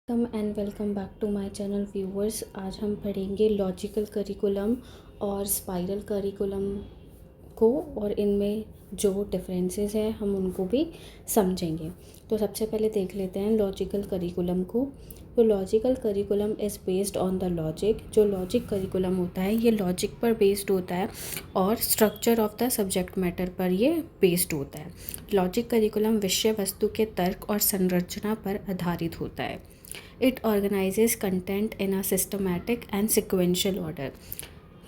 And welcome back to my channel viewers. आज हम पढ़ेंगे लॉजिकल करिकुलम और स्पाइरल करिकुलम को, और इनमें जो डिफरेंसेस है हम उनको भी समझेंगे। तो सबसे पहले देख लेते हैं लॉजिकल करिकुलम को। तो logical curriculum is based on the logic. जो लॉजिक करिकुलम होता है ये लॉजिक पर बेस्ड होता है और structure of the subject matter पर ये बेस्ड होता है। लॉजिक करिकुलम विषय वस्तु के तर्क और संरचना पर आधारित होता है। It organises content in a systematic and sequential order.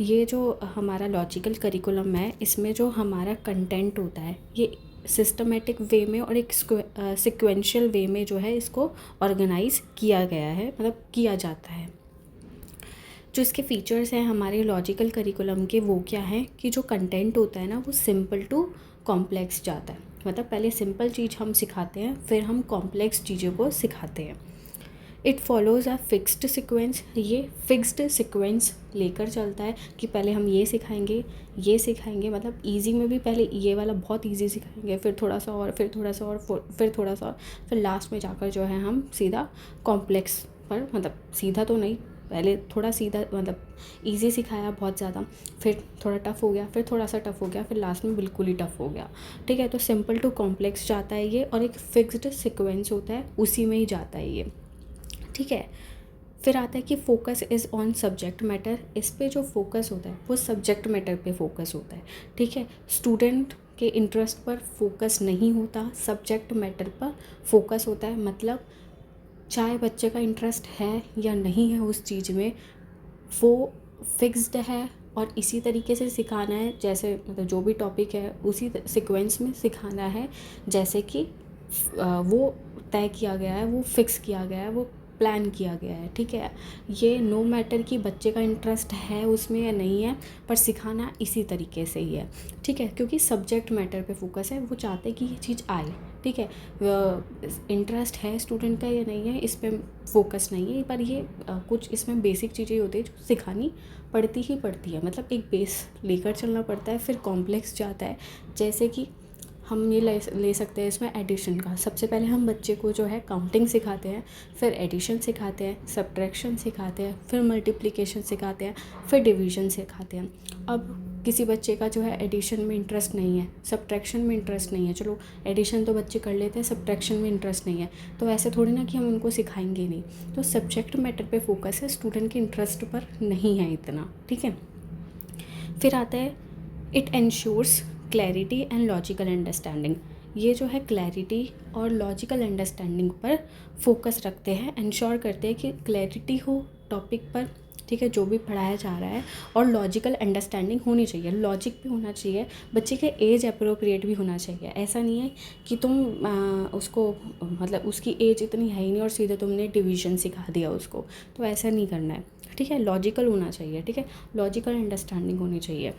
ये जो हमारा लॉजिकल करिकुलम है इसमें जो हमारा कंटेंट होता है ये सिस्टमेटिक वे में और एक सिक्वेंशियल वे में जो है इसको ऑर्गेनाइज किया गया है, मतलब किया जाता है। जो इसके फीचर्स हैं हमारे लॉजिकल करिकुलम के वो क्या है कि जो कंटेंट होता है ना वो सिंपल टू कॉम्प्लेक्स जाता है। मतलब पहले सिंपल चीज़ हम सिखाते हैं फिर हम कॉम्प्लेक्स चीज़ों को सिखाते हैं। It follows a fixed sequence. ये फिक्स्ड सिक्वेंस लेकर चलता है कि पहले हम ये सिखाएंगे, मतलब इजी में भी पहले ये वाला बहुत इजी सिखाएंगे, फिर थोड़ा सा और, फिर थोड़ा सा और, फिर थोड़ा सा और, फिर लास्ट में जाकर जो है हम सीधा कॉम्प्लेक्स पर, मतलब सीधा तो नहीं, पहले थोड़ा सीधा मतलब इजी सिखाया बहुत ज़्यादा, फिर थोड़ा टफ़ हो गया, फिर थोड़ा सा टफ़ हो गया, फिर लास्ट में बिल्कुल ही टफ़ हो गया। ठीक है, तो सिंपल टू कॉम्प्लेक्स जाता है ये, और एक फिक्स्ड सिक्वेंस होता है उसी में ही जाता है ये। ठीक है, फिर आता है कि focus is on subject matter. इस पे जो फोकस होता है वो सब्जेक्ट मैटर पे फोकस होता है। ठीक है, स्टूडेंट के इंटरेस्ट पर फोकस नहीं होता, सब्जेक्ट मैटर पर फोकस होता है। मतलब चाहे बच्चे का इंटरेस्ट है या नहीं है उस चीज़ में, वो फिक्स्ड है और इसी तरीके से सिखाना है, जैसे मतलब जो भी टॉपिक है उसी सीक्वेंस में सिखाना है, जैसे कि वो तय किया गया है, वो फिक्स किया गया है, वो प्लान किया गया है। ठीक है, ये नो मैटर कि बच्चे का इंटरेस्ट है उसमें या नहीं है, पर सिखाना इसी तरीके से ही है। ठीक है, क्योंकि सब्जेक्ट मैटर पे फोकस है, वो चाहते हैं कि ये चीज़ आए। ठीक है, इंटरेस्ट है स्टूडेंट का या नहीं है इस पर फोकस नहीं है, पर ये कुछ इसमें बेसिक चीज़ें होती है जो सिखानी पड़ती ही पड़ती है। मतलब एक बेस लेकर चलना पड़ता है, फिर कॉम्प्लेक्स जाता है। जैसे कि हम ये ले सकते हैं इसमें एडिशन का। सबसे पहले हम बच्चे को जो है काउंटिंग सिखाते हैं, फिर एडिशन सिखाते हैं, सब्ट्रैक्शन सिखाते हैं, फिर मल्टीप्लिकेशन सिखाते हैं, फिर डिवीज़न सिखाते हैं। अब किसी बच्चे का जो है एडिशन में इंटरेस्ट नहीं है, सब्ट्रैक्शन में इंटरेस्ट नहीं है, चलो एडिशन तो बच्चे कर लेते हैं, सब्ट्रैक्शन में इंटरेस्ट नहीं है, तो ऐसे थोड़ी ना कि हम उनको सिखाएंगे नहीं। तो सब्जेक्ट मैटर पे फोकस है, स्टूडेंट के इंटरेस्ट पर नहीं है इतना। ठीक है, फिर आता है it ensures clarity and logical understanding. ये जो है क्लैरिटी और लॉजिकल अंडरस्टैंडिंग पर फोकस रखते हैं, इंश्योर करते हैं कि क्लैरिटी हो टॉपिक पर। ठीक है, जो भी पढ़ाया जा रहा है, और लॉजिकल अंडरस्टैंडिंग होनी चाहिए, लॉजिक भी होना चाहिए, बच्चे के एज अप्रोप्रिएट भी होना चाहिए। ऐसा नहीं है कि तुम उसको, मतलब उसकी एज इतनी है ही नहीं और सीधे तुमने डिवीज़न सिखा दिया उसको, तो ऐसा नहीं करना है। ठीक है, लॉजिकल होना चाहिए। ठीक है, लॉजिकल अंडरस्टैंडिंग होनी चाहिए।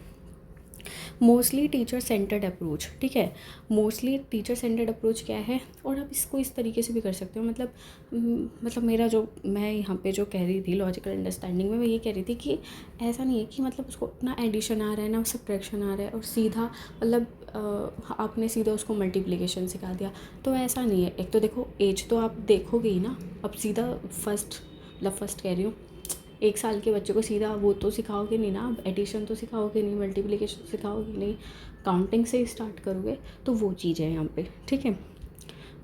Mostly teacher centred approach. ठीक है, मोस्टली टीचर सेंटर्ड अप्रोच क्या है, और आप इसको इस तरीके से भी कर सकते हो। मतलब मेरा जो, मैं यहाँ पे जो कह रही थी लॉजिकल अंडरस्टैंडिंग में, मैं ये कह रही थी कि ऐसा नहीं है कि मतलब उसको ना एडिशन आ रहा है ना सब्ट्रैक्शन आ रहा है और सीधा मतलब आपने सीधा उसको मल्टीप्लिकेशन सिखा दिया, तो ऐसा नहीं है। एक तो देखो एज तो आप देखोगे ही ना, अब सीधा फर्स्ट कह रही हूँ, 1 साल के बच्चे को सीधा वो तो सिखाओगे नहीं ना, अब एडिशन तो सिखाओगे नहीं, मल्टीप्लिकेशन सिखाओगे नहीं, काउंटिंग से ही स्टार्ट करोगे, तो वो चीज़ है यहाँ पे। ठीक है,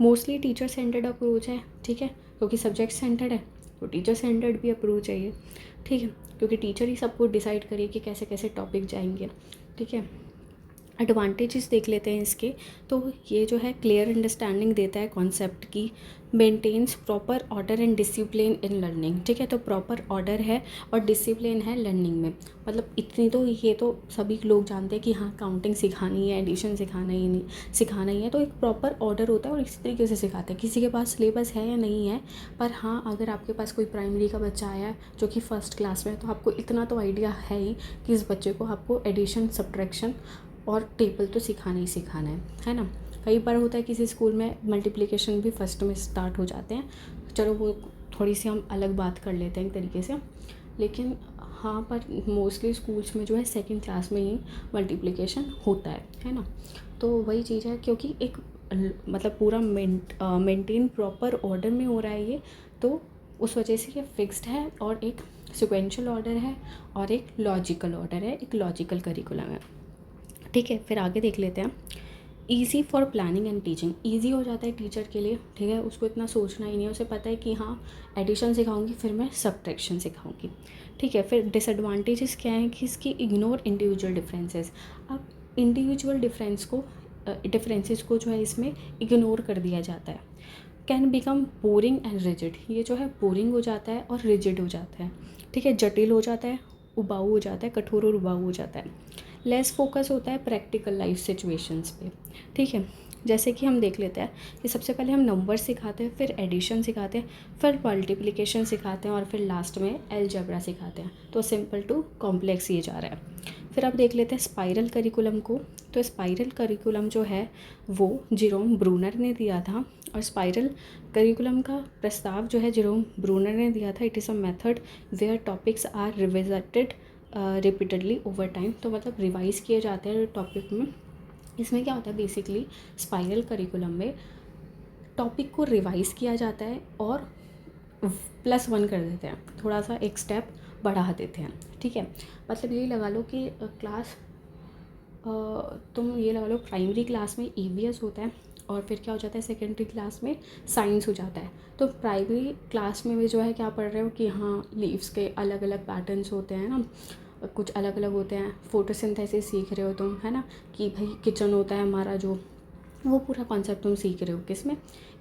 मोस्टली टीचर सेंटर्ड अप्रोच है। ठीक है, क्योंकि सब्जेक्ट सेंटर्ड है तो टीचर सेंटर्ड भी अप्रोच है ये। ठीक है, क्योंकि टीचर ही सबको डिसाइड करिए कि कैसे कैसे टॉपिक जाएंगे। ठीक है, एडवांटेजेस देख लेते हैं इसके। तो ये जो है क्लियर अंडरस्टैंडिंग देता है कॉन्सेप्ट की, maintains proper order and discipline in learning. ठीक है, तो प्रॉपर ऑर्डर है और डिसिप्लिन है लर्निंग में। मतलब इतनी तो ये तो सभी लोग जानते हैं कि हाँ काउंटिंग सिखानी है, एडिशन सिखाना ही है, तो एक प्रॉपर ऑर्डर होता है और इसी तरीके से सिखाते हैं। किसी के पास सिलेबस है या नहीं है, पर हाँ अगर आपके पास कोई प्राइमरी का बच्चा आया है जो कि फर्स्ट क्लास में है, तो आपको इतना तो आइडिया है ही कि इस बच्चे को आपको एडिशन सब्ट्रैक्शन और टेबल तो सिखाना ही सिखाना है ना। कई बार होता है किसी स्कूल में मल्टीप्लिकेशन भी फर्स्ट में स्टार्ट हो जाते हैं, चलो वो थोड़ी सी हम अलग बात कर लेते हैं एक तरीके से, लेकिन हाँ पर मोस्टली स्कूल्स में जो है सेकंड क्लास में ही मल्टीप्लिकेशन होता है ना। तो वही चीज़ है, क्योंकि एक मतलब पूरा मेंटेन प्रॉपर ऑर्डर में हो रहा है ये, तो उस वजह से ये फिक्स्ड है और एक सिक्वेंशियल ऑर्डर है और एक लॉजिकल ऑर्डर है, एक लॉजिकल करिकुलम है। ठीक है, फिर आगे देख लेते हैं। Easy for planning and teaching, easy हो जाता है टीचर के लिए। ठीक है, उसको इतना सोचना ही नहीं है, उसे पता है कि हाँ एडिशन सिखाऊंगी फिर मैं सब्ट्रैक्शन सिखाऊंगी। ठीक है, फिर डिसएडवांटेजेस क्या हैं कि इसकी इग्नोर इंडिविजुअल डिफरेंसेस। अब इंडिविजुअल डिफरेंसेस को जो है इसमें इग्नोर कर दिया जाता है। Can become boring and rigid, ये जो है बोरिंग हो जाता है और रिजिड हो जाता है। ठीक है, जटिल हो जाता है, उबाऊ हो जाता है, कठोर और उबाऊ हो जाता है। लेस फोकस होता है प्रैक्टिकल लाइफ सिचुएशंस पे। ठीक है, जैसे कि हम देख लेते हैं कि सबसे पहले हम नंबर सिखाते हैं, फिर एडिशन सिखाते हैं, फिर मल्टीप्लिकेशन सिखाते हैं और फिर लास्ट में अलजेब्रा सिखाते हैं। तो सिंपल टू कॉम्प्लेक्स ये जा रहा है। फिर अब देख लेते हैं स्पाइरल करिकुलम को। तो स्पाइरल करिकुलम जो है वो जेरोम ब्रूनर ने दिया था, और स्पाइरल करिकुलम का प्रस्ताव जो है जेरोम ब्रूनर ने दिया था। It is a method where topics are revisited repeatedly over time. तो मतलब रिवाइज़ किए जाते हैं टॉपिक में। इसमें क्या होता है बेसिकली, स्पाइरल करिकुलम में टॉपिक को रिवाइज़ किया जाता है और +1 कर देते हैं, थोड़ा सा एक स्टेप बढ़ा देते हैं। ठीक है, मतलब यही लगा लो कि क्लास तुम ये लगा लो प्राइमरी क्लास में ईवीएस होता है और फिर क्या हो जाता है सेकेंडरी क्लास में साइंस हो जाता है। तो प्राइमरी क्लास में भी जो है क्या पढ़ रहे हो कि हाँ लीव्स के अलग अलग पैटर्न्स होते हैं ना, कुछ अलग अलग होते हैं। फोटोसिंथेसिस सीख रहे हो तुम, है ना, कि भाई किचन होता है हमारा जो, वो पूरा कॉन्सेप्ट तुम सीख रहे हो किसमें,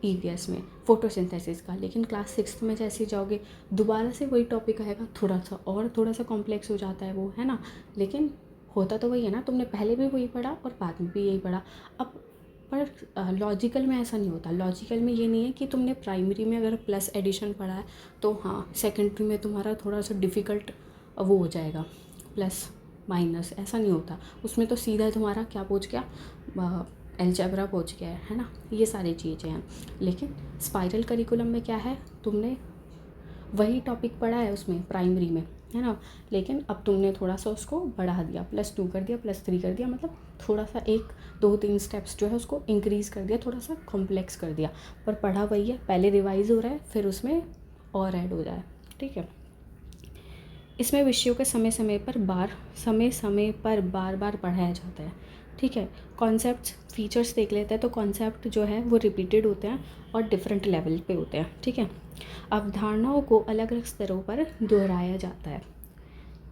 ईवीएस में, फोटोसिंथेसिस का। लेकिन क्लास 6 में जैसे जाओगे दोबारा से वही टॉपिक आएगा, थोड़ा सा कॉम्प्लेक्स हो जाता है वो, है ना। लेकिन होता तो वही है ना, तुमने पहले भी वही पढ़ा और बाद में भी यही पढ़ा। अब पर लॉजिकल में ऐसा नहीं होता। लॉजिकल में ये नहीं है कि तुमने प्राइमरी में अगर प्लस एडिशन पढ़ा है तो हाँ सेकेंडरी में तुम्हारा थोड़ा सा डिफ़िकल्ट वो हो जाएगा, प्लस माइनस, ऐसा नहीं होता। उसमें तो सीधा तुम्हारा क्या पहुँच गया, अलजेब्रा पहुँच गया है ना, ये सारी चीज़ें हैं। लेकिन स्पाइरल करिकुलम में क्या है, तुमने वही टॉपिक पढ़ा है उसमें प्राइमरी में, है ना, लेकिन अब तुमने थोड़ा सा उसको बढ़ा दिया, +2 कर दिया, +3 कर दिया, मतलब थोड़ा सा 1 2 3 स्टेप्स जो है उसको इंक्रीज़ कर दिया, थोड़ा सा कॉम्प्लेक्स कर दिया, पर पढ़ा वही है। पहले रिवाइज़ हो रहा है, फिर उसमें और ऐड हो रहा है। ठीक है, इसमें विषयों के समय समय पर बार बार पढ़ाया जाता है। ठीक है, कॉन्सेप्ट्स फीचर्स देख लेते हैं। तो कॉन्सेप्ट जो है वो रिपीटेड होते हैं और डिफरेंट लेवल पे होते हैं। ठीक है, अवधारणाओं को अलग अलग स्तरों पर दोहराया जाता है।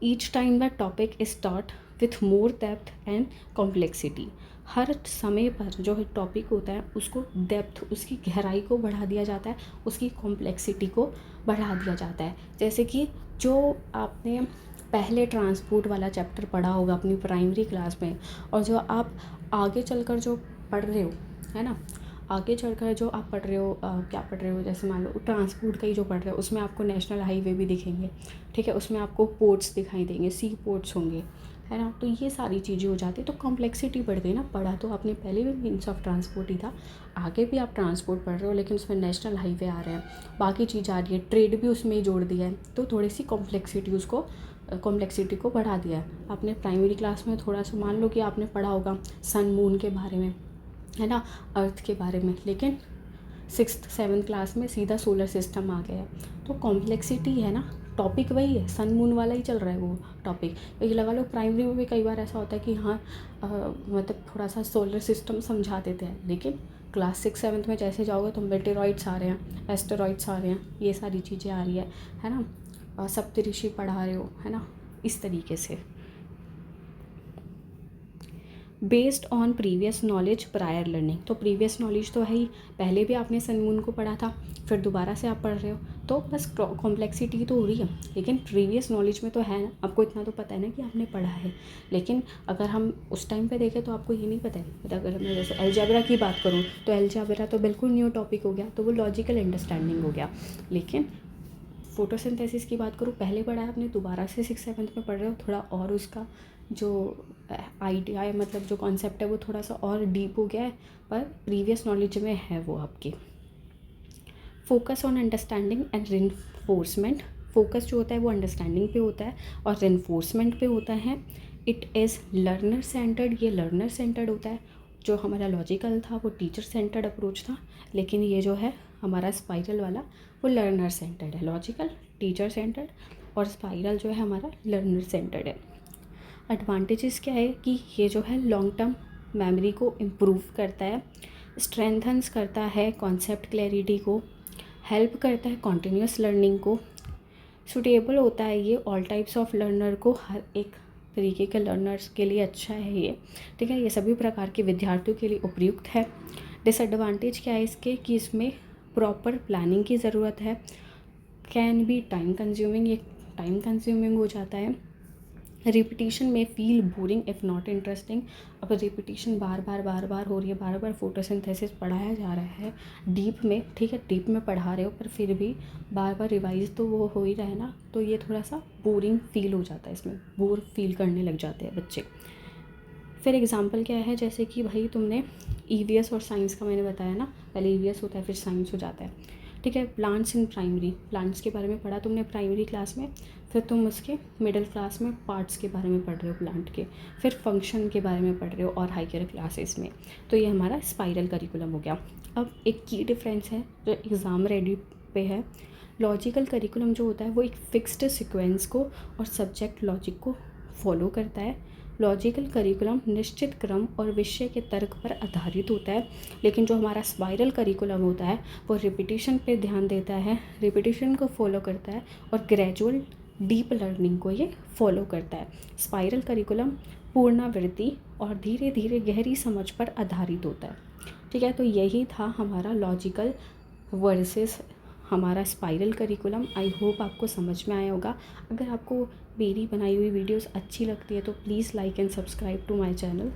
Each time the topic is taught with more depth and complexity. हर समय पर जो टॉपिक होता है उसको डेप्थ, उसकी गहराई को बढ़ा दिया जाता है, उसकी कॉम्प्लेक्सिटी को बढ़ा दिया जाता है। जैसे कि जो आपने पहले ट्रांसपोर्ट वाला चैप्टर पढ़ा होगा अपनी प्राइमरी क्लास में, और जो आप आगे चलकर जो पढ़ रहे हो, है ना, आगे चलकर जो आप पढ़ रहे हो, क्या पढ़ रहे हो, जैसे मान लो ट्रांसपोर्ट का ही जो पढ़ रहे हो उसमें आपको नेशनल हाईवे भी दिखेंगे। ठीक है, उसमें आपको पोर्ट्स दिखाई देंगे, सी पोर्ट्स होंगे, है ना। तो ये सारी चीज़ें हो जाती है, तो कॉम्प्लेक्सिटी बढ़ गई ना। पढ़ा तो आपने पहले भी मीन्स ऑफ ट्रांसपोर्ट ही था, आगे भी आप ट्रांसपोर्ट पढ़ रहे हो, लेकिन उसमें नेशनल हाईवे आ रहे हैं, बाकी चीज़ आ रही है, ट्रेड भी उसमें ही जोड़ दिया है, तो थोड़ी सी कॉम्प्लेक्सिटी को बढ़ा दिया है। आपने प्राइमरी क्लास में थोड़ा सा मान लो कि आपने पढ़ा होगा सन मून के बारे में, है ना, अर्थ के बारे में, लेकिन 6th 7th क्लास में सीधा सोलर सिस्टम आ गया है। तो कॉम्प्लेक्सिटी है ना, टॉपिक वही है, सन मून वाला ही चल रहा है वो टॉपिक। ये लगा लो प्राइमरी में भी कई बार ऐसा होता है कि हाँ मतलब थोड़ा सा सोलर सिस्टम समझा देते हैं, लेकिन क्लास 6 7th में जैसे जाओगे तो मेटेरॉइड्स आ रहे हैं, एस्टेरॉइड्स आ रहे हैं, ये सारी चीज़ें आ रही है ना, सप्तऋषि पढ़ा रहे हो, है ना, इस तरीके से। Based on previous knowledge prior learning, तो प्रीवियस नॉलेज तो है ही, पहले भी आपने सन मून को पढ़ा था, फिर दोबारा से आप पढ़ रहे हो, तो बस कॉम्प्लेक्सिटी तो हो रही है, लेकिन प्रीवियस नॉलेज में तो है ना, आपको इतना तो पता है ना कि आपने पढ़ा है। लेकिन अगर हम उस टाइम पे देखें तो आपको ये नहीं पता है। मतलब अगर मैं जैसे अलजेब्रा की बात करूँ तो अलजेब्रा तो बिल्कुल न्यू टॉपिक हो गया, तो वो लॉजिकल अंडरस्टैंडिंग हो गया। लेकिन फोटोसिंथेसिस की बात करूँ, पहले पढ़ा है आपने, दोबारा से 6 7th में पढ़ रहे हो, थोड़ा और उसका जो आइडिया है, मतलब जो कॉन्सेप्ट है वो थोड़ा सा और डीप हो गया है, पर प्रीवियस नॉलेज में है वो आपकी। Focus on understanding and reinforcement, focus जो होता है वो अंडरस्टैंडिंग पे होता है और रिइंफोर्समेंट पे होता है। इट इज़ लर्नर सेंटर्ड, ये लर्नर सेंटर्ड होता है। जो हमारा लॉजिकल था वो टीचर सेंटर्ड अप्रोच था, लेकिन ये जो है हमारा स्पाइरल वाला वो वो लर्नर सेंटर्ड है। लॉजिकल टीचर सेंटर्ड और स्पाइरल जो है हमारा लर्नर सेंटर्ड है। एडवांटेजेस क्या है कि ये जो है लॉन्ग टर्म मेमोरी को इम्प्रूव करता है, स्ट्रेंथन्स करता है कॉन्सेप्ट क्लैरिटी को, हेल्प करता है कॉन्टिन्यूस लर्निंग को, सूटेबल होता है ये ऑल टाइप्स ऑफ लर्नर को, हर एक तरीके के लर्नर्स के लिए अच्छा है ये, ठीक है। ये सभी प्रकार के विद्यार्थियों के लिए उपयुक्त है। डिसएडवांटेज क्या है इसके कि इसमें प्रॉपर प्लानिंग की ज़रूरत है, कैन बी टाइम कंज्यूमिंग, ये टाइम कंज्यूमिंग हो जाता है। रिपीटिशन में feel boring if not interesting, अब रिपीटिशन बार बार हो रही है, बार बार फोटोसिंथेसिस पढ़ाया जा रहा है डीप में, ठीक है, डीप में पढ़ा रहे हो पर फिर भी बार रिवाइज तो वो हो ही रहा है ना, तो ये थोड़ा सा बोरिंग फील हो जाता है, इसमें बोर फील करने लग जाते हैं बच्चे। फिर एग्जांपल क्या है, जैसे कि भाई तुमने ईवीएस और साइंस का मैंने बताया ना, पहले ईवीएस होता है फिर साइंस हो जाता है, ठीक है। प्लांट्स इन प्राइमरी, प्लांट्स के बारे में पढ़ा तुमने प्राइमरी क्लास में, फिर तुम उसके मिडिल क्लास में पार्ट्स के बारे में पढ़ रहे हो प्लांट के, फिर फंक्शन के बारे में पढ़ रहे हो और हायर क्लासेस में, तो ये हमारा स्पाइरल करिकुलम हो गया। अब एक की डिफरेंस है जो एग्ज़ाम रेडी पे है, लॉजिकल करिकुलम जो होता है वो एक फिक्स्ड सीक्वेंस को और सब्जेक्ट लॉजिक को फॉलो करता है। लॉजिकल करिकुलम निश्चित क्रम और विषय के तर्क पर आधारित होता है, लेकिन जो हमारा स्पाइरल करिकुलम होता है वो रिपीटिशन पे ध्यान देता है, रिपीटिशन को फॉलो करता है और ग्रेजुअल डीप लर्निंग को ये फॉलो करता है। स्पाइरल करिकुलम पुनरावृत्ति और धीरे धीरे गहरी समझ पर आधारित होता है, ठीक है। तो यही था हमारा लॉजिकल वर्सेस हमारा स्पाइरल करिकुलम। आई होप आपको समझ में आया होगा। अगर आपको मेरी बनाई हुई वीडियोस अच्छी लगती है तो please like and subscribe to my channel.